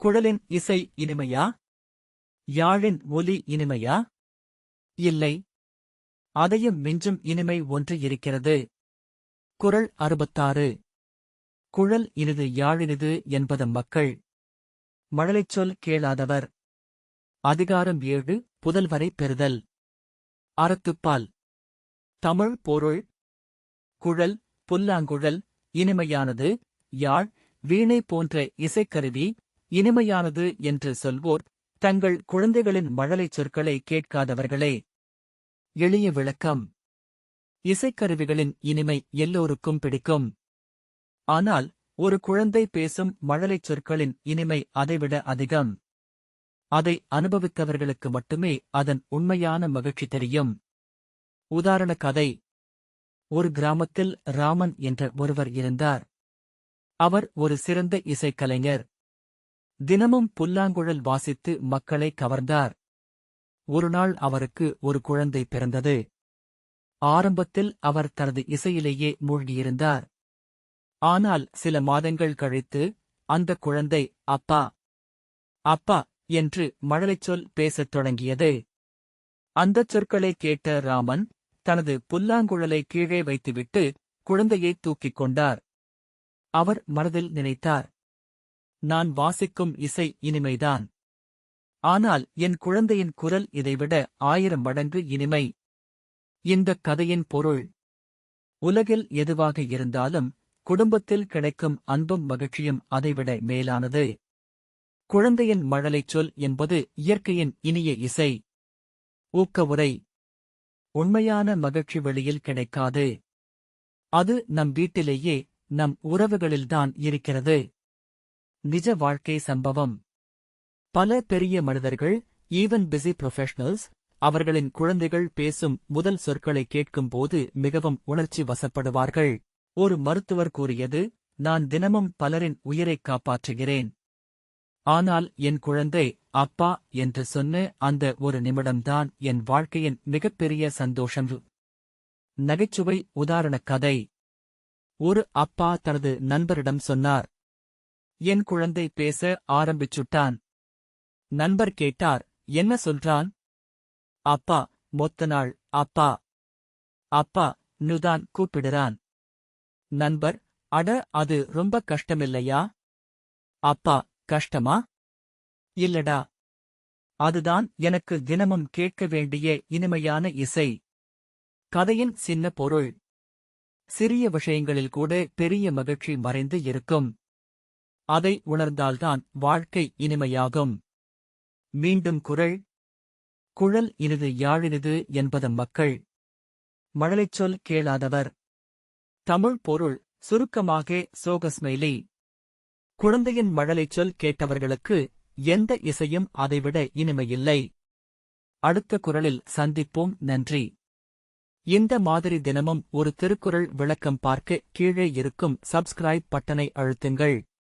குழலின் இசை இனிமையா? யாழின் ஒலி இனிமையா? இல்லை. அதையும் மிஞ்சும் இனிமை ஒன்று இருக்கிறது. குறள் 66. குழல் இனிது யாழினிது என்பது மக்கள். மழலைச்சொல் கேளாதவர். அதிகாரம் 7. புதல்வரை பெறுதல். அறத்துப்பால். தமிழ் பொருள். குழல், புல்லாங்குழல், இனிமையானது, யாழ், வீணை போன்ற இசைக்கருவி, இனிமையானது என்று சொல்வோர் தங்கள் குழந்தைகளின் மழலைச் சொற்களை கேட்காதவர்களே. எளிய விளக்கம். இசைக்கருவிகளின் இனிமை எல்லோருக்கும் பிடிக்கும். ஆனால் ஒரு குழந்தை பேசும் மழலைச் சொற்களின் இனிமை அதைவிட அதிகம். அதை அனுபவித்தவர்களுக்கு மட்டுமே அதன் உண்மையான மகிழ்ச்சி தெரியும். உதாரண கதை. ஒரு கிராமத்தில் ராமன் என்ற ஒருவர் இருந்தார். அவர் ஒரு சிறந்த இசைக்கலைஞர். தினமும் புல்லாங்குழல் வாசித்து மக்களை கவர்ந்தார். ஒருநாள் அவருக்கு ஒரு குழந்தை பிறந்தது. ஆரம்பத்தில் அவர் தனது இசையிலேயே மூழ்கியிருந்தார். ஆனால் சில மாதங்கள் கழித்து அந்தக் குழந்தை அப்பா அப்பா என்று மழலைச்சொல் பேசத் தொடங்கியது. அந்தச் சொற்களைக் கேட்ட ராமன் தனது புல்லாங்குழலை கீழே வைத்துவிட்டு குழந்தையை தூக்கிக் கொண்டார். அவர் மனதில் நினைத்தார், நான் வாசிக்கும் இசை இனிமைதான். ஆனால் என் குழந்தையின் குரல் இதைவிட 1000 மடங்கு இனிமை. இந்தக் கதையின் பொருள். உலகில் எதுவாக இருந்தாலும் குடும்பத்தில் கிடைக்கும் அன்பும் மகிழ்ச்சியும் அதைவிட மேலானது. குழந்தையின் மழலைச் சொல் என்பது இயற்கையின் இனிய இசை. ஊக்கவுரை. உண்மையான மகிழ்ச்சி வெளியில் கிடைக்காது. அது நம் வீட்டிலேயே, நம் உறவுகளில்தான் இருக்கிறது. நிஜ வாழ்க்கை சம்பவம். பல பெரிய மனிதர்கள், ஈவன் பிஸி ப்ரொஃபஷனல்ஸ், அவர்களின் குழந்தைகள் பேசும் முதல் சொற்களை கேட்கும்போது மிகவும் உணர்ச்சி வசப்படுவார்கள். ஒரு மருத்துவர் கூறியது, நான் தினமும் பலரின் உயிரைக் காப்பாற்றுகிறேன். ஆனால் என் குழந்தை அப்பா என்று சொன்ன அந்த ஒரு நிமிடம்தான் என் வாழ்க்கையின் மிகப்பெரிய சந்தோஷம். நகைச்சுவை உதாரணக் கதை. ஒரு அப்பா தனது நண்பரிடம் சொன்னார், என் குழந்தை பேச ஆரம்பிச்சுட்டான். நண்பர் கேட்டார், என்ன சொல்றான்? அப்பா, மொத்த நாள் அப்பா அப்பா நுதான் கூப்பிடுறான். நண்பர், அட, அது ரொம்ப கஷ்டமில்லையா? அப்பா, கஷ்டமா? இல்லடா. அதுதான் எனக்கு தினமும் கேட்க வேண்டிய இனிமையான இசை. கதையின் சின்ன பொருள். சிறிய விஷயங்களில் கூட பெரிய மகிழ்ச்சி மறைந்து இருக்கும். அதை உணர்ந்தால்தான் வாழ்க்கை இனிமையாகும். மீண்டும் குறள். குழல் இனிது யாழினிது என்பது மக்கள். மழலைச்சொல் கேளாதவர். தமிழ் பொருள். சுருக்கமாக சோகஸ்மெய்லி. குழந்தையின் மழலைச்சொல் கேட்டவர்களுக்கு எந்த இசையும் அதைவிட இனிமையில்லை. அடுத்த குறளில் சந்திப்போம். நன்றி. இந்த மாதிரி தினமும் ஒரு திருக்குறள் விளக்கம் பார்க்க கீழே இருக்கும் சப்ஸ்கிரைப் பட்டனை அழுத்துங்கள்.